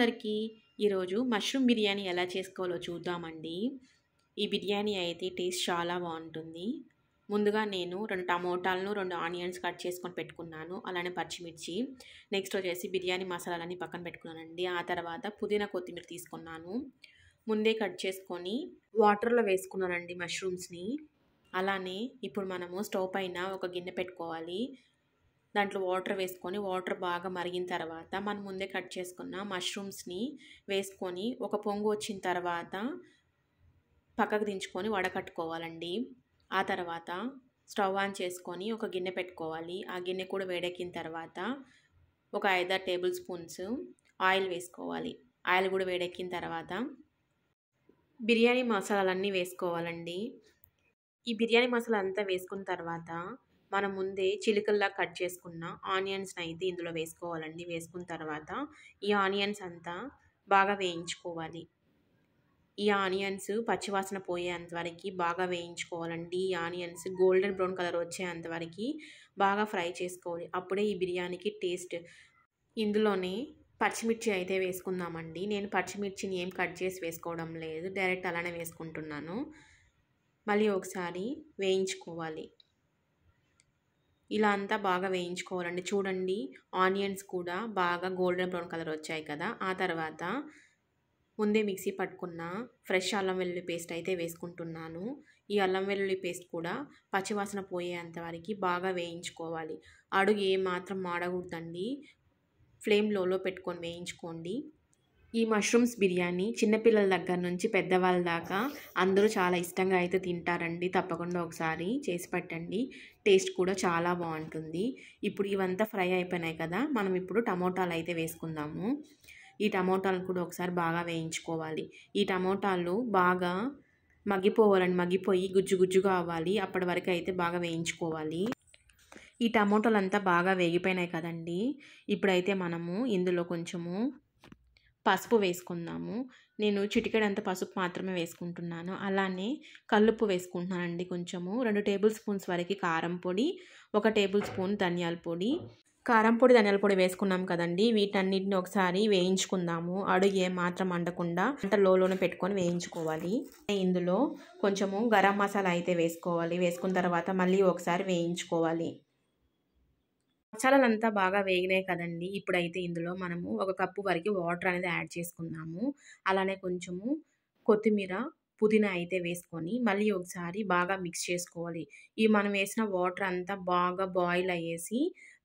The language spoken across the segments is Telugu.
అందరికీ ఈరోజు మష్రూమ్ బిర్యానీ ఎలా చేసుకోవాలో చూద్దామండి. ఈ బిర్యానీ అయితే టేస్ట్ చాలా బాగుంటుంది. ముందుగా నేను 2 టమోటాలను 2 ఆనియన్స్ కట్ చేసుకొని పెట్టుకున్నాను. అలానే పచ్చిమిర్చి. నెక్స్ట్ వచ్చేసి బిర్యానీ మసాలాలన్నీ పక్కన పెట్టుకున్నానండి. ఆ తర్వాత పుదీనా కొత్తిమీర తీసుకున్నాను. ముందే కట్ చేసుకొని వాటర్లో వేసుకున్నానండి మష్రూమ్స్ని. అలానే ఇప్పుడు మనము స్టవ్ పైన ఒక గిన్నె పెట్టుకోవాలి. దాంట్లో వాటర్ వేసుకొని వాటర్ బాగా మరిగిన తర్వాత మనం ముందే కట్ చేసుకున్న మష్రూమ్స్ని వేసుకొని ఒక పొంగు వచ్చిన తర్వాత పక్కకు దించుకొని వడకట్టుకోవాలండి. ఆ తర్వాత స్టవ్ ఆన్ చేసుకొని ఒక గిన్నె పెట్టుకోవాలి. ఆ గిన్నె కూడా వేడెక్కిన తర్వాత ఒక 5-6 టేబుల్ స్పూన్స్ ఆయిల్ వేసుకోవాలి. ఆయిల్ కూడా వేడెక్కిన తర్వాత బిర్యానీ మసాలాలన్నీ వేసుకోవాలండి. ఈ బిర్యానీ మసాలా అంతా వేసుకున్న తర్వాత మనం ముందే చిలుకల్లా కట్ చేసుకున్న ఆనియన్స్ని అయితే ఇందులో వేసుకోవాలండి. వేసుకున్న తర్వాత ఈ ఆనియన్స్ అంతా బాగా వేయించుకోవాలి. ఈ ఆనియన్స్ పచ్చివాసన పోయేంత వరకు బాగా వేయించుకోవాలండి. ఈ ఆనియన్స్ గోల్డెన్ బ్రౌన్ కలర్ వచ్చేంత వరకు బాగా ఫ్రై చేసుకోవాలి. అప్పుడే ఈ బిర్యానీకి టేస్ట్. ఇందులోనే పచ్చిమిర్చి అయితే వేసుకుందామండి. నేను పచ్చిమిర్చిని ఏం కట్ చేసి వేసుకోవడం లేదు, డైరెక్ట్ అలానే వేసుకుంటున్నాను. మళ్ళీ ఒకసారి వేయించుకోవాలి. ఇలా అంతా బాగా వేయించుకోవాలండి. చూడండి ఆనియన్స్ కూడా బాగా గోల్డెన్ బ్రౌన్ కలర్ వచ్చాయి కదా. ఆ తర్వాత ముందే మిక్సీ పట్టుకున్న ఫ్రెష్ అల్లం వెల్లుల్లి పేస్ట్ అయితే వేసుకుంటున్నాను. ఈ అల్లం వెల్లుల్లి పేస్ట్ కూడా పచ్చివాసన పోయేంత వరకు బాగా వేయించుకోవాలి. అడుగు ఏమాత్రం మాడకూడదండి. ఫ్లేమ్ లోలో పెట్టుకొని వేయించుకోండి. ఈ మష్రూమ్స్ బిర్యానీ చిన్నపిల్లల దగ్గర నుంచి పెద్దవాళ్ళ దాకా అందరూ చాలా ఇష్టంగా అయితే తింటారండి. తప్పకుండా ఒకసారి చేసి పెట్టండి. టేస్ట్ కూడా చాలా బాగుంటుంది. ఇప్పుడు ఇవంతా ఫ్రై అయిపోయినాయి కదా, మనం ఇప్పుడు టమోటాలు అయితే వేసుకుందాము. ఈ టమోటాలను కూడా ఒకసారి బాగా వేయించుకోవాలి. ఈ టమోటాలు బాగా మగ్గిపోవాలండి. మగ్గిపోయి గుజ్జు గుజ్జుగా అవ్వాలి. అప్పటి వరకు అయితే బాగా వేయించుకోవాలి. ఈ టమోటాలు అంతా బాగా వేగిపోయినాయి కదండి. ఇప్పుడైతే మనము ఇందులో కొంచెము పసుపు వేసుకుందాము. నేను చిటికెడంత పసుపు మాత్రమే వేసుకుంటున్నాను. అలానే కల్లుప్పు వేసుకుంటున్నానండి. కొంచెము 2 టేబుల్ స్పూన్స్ వరకు కారం పొడి, 1 టేబుల్ స్పూన్ ధనియాల పొడి. కారం పొడి ధనియాల పొడి వేసుకున్నాం కదండి. వీటన్నిటిని ఒకసారి వేయించుకుందాము. అడుగు ఏమాత్రం అంటకుండా అంట లోనే పెట్టుకొని వేయించుకోవాలి. ఇందులో కొంచెము గరం మసాలా అయితే వేసుకోవాలి. వేసుకున్న తర్వాత మళ్ళీ ఒకసారి వేయించుకోవాలి. మసాలాలంతా బాగా వేగినాయి కదండి. ఇప్పుడైతే ఇందులో మనము 1 కప్పు వరకు వాటర్ అనేది యాడ్ చేసుకుందాము. అలానే కొంచెము కొత్తిమీర, పుదీనా అయితే వేసుకొని మళ్ళీ ఒకసారి బాగా మిక్స్ చేసుకోవాలి. ఈ మనం వేసిన వాటర్ అంతా బాగా బాయిల్ అయ్యేసి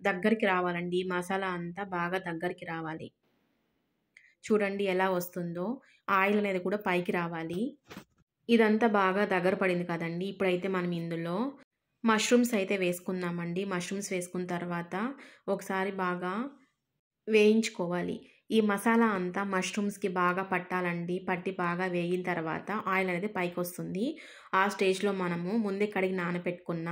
దగ్గరికి రావాలండి. ఈ మసాలా అంతా బాగా దగ్గరికి రావాలి. చూడండి ఎలా వస్తుందో. ఆయిల్ అనేది కూడా పైకి రావాలి. ఇదంతా బాగా దగ్గర పడింది కదండి. ఇప్పుడైతే మనం ఇందులో మష్రూమ్స్ అయితే వేసుకుందామండి. మష్రూమ్స్ వేసుకున్న తర్వాత ఒకసారి బాగా వేయించుకోవాలి. ఈ మసాలా అంతా మష్రూమ్స్కి బాగా పట్టాలండి. పట్టి బాగా వేగిన తర్వాత ఆయిల్ అనేది పైకి వస్తుంది. ఆ స్టేజ్లో మనము ముందే కడిగి నానబెట్టుకున్న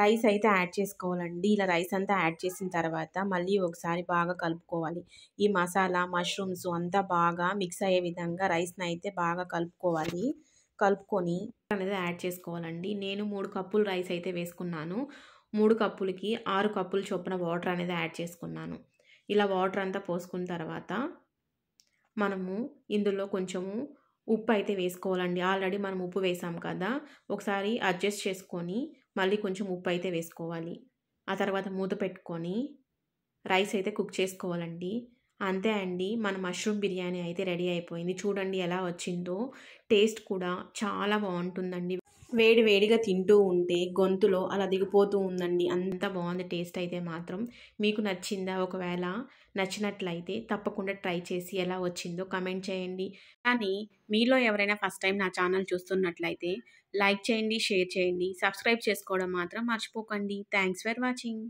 రైస్ అయితే యాడ్ చేసుకోవాలండి. ఇలా రైస్ అంతా యాడ్ చేసిన తర్వాత మళ్ళీ ఒకసారి బాగా కలుపుకోవాలి. ఈ మసాలా మష్రూమ్స్ అంతా బాగా మిక్స్ అయ్యే విధంగా రైస్ని అయితే బాగా కలుపుకోవాలి. కలుపుకొని అనేది యాడ్ చేసుకోవాలండి. నేను 3 కప్పులు రైస్ అయితే వేసుకున్నాను. 3 కప్పులకి 6 కప్పులు చొప్పున వాటర్ అనేది యాడ్ చేసుకున్నాను. ఇలా వాటర్ అంతా పోసుకున్న తర్వాత మనము ఇందులో కొంచెము ఉప్పు అయితే వేసుకోవాలండి. ఆల్రెడీ మనం ఉప్పు వేసాం కదా, ఒకసారి అడ్జస్ట్ చేసుకొని మళ్ళీ కొంచెం ఉప్పు అయితే వేసుకోవాలి. ఆ తర్వాత మూత పెట్టుకొని రైస్ అయితే కుక్ చేసుకోవాలండి. అంతే అండి, మన మష్రూమ్ బిర్యానీ అయితే రెడీ అయిపోయింది. చూడండి ఎలా వచ్చిందో. టేస్ట్ కూడా చాలా బాగుంటుందండి. వేడి వేడిగా తింటూ ఉంటే గొంతులో అలా దిగిపోతూ ఉందండి. అంత బాగుంది టేస్ట్ అయితే మాత్రం. మీకు నచ్చిందా? ఒకవేళ నచ్చినట్లయితే తప్పకుండా ట్రై చేసి ఎలా వచ్చిందో కమెంట్ చేయండి. కానీ మీలో ఎవరైనా ఫస్ట్ టైం నా ఛానల్ చూస్తున్నట్లయితే లైక్ చేయండి, షేర్ చేయండి, సబ్స్క్రైబ్ చేసుకోవడం మాత్రం మర్చిపోకండి. Thanks for watching.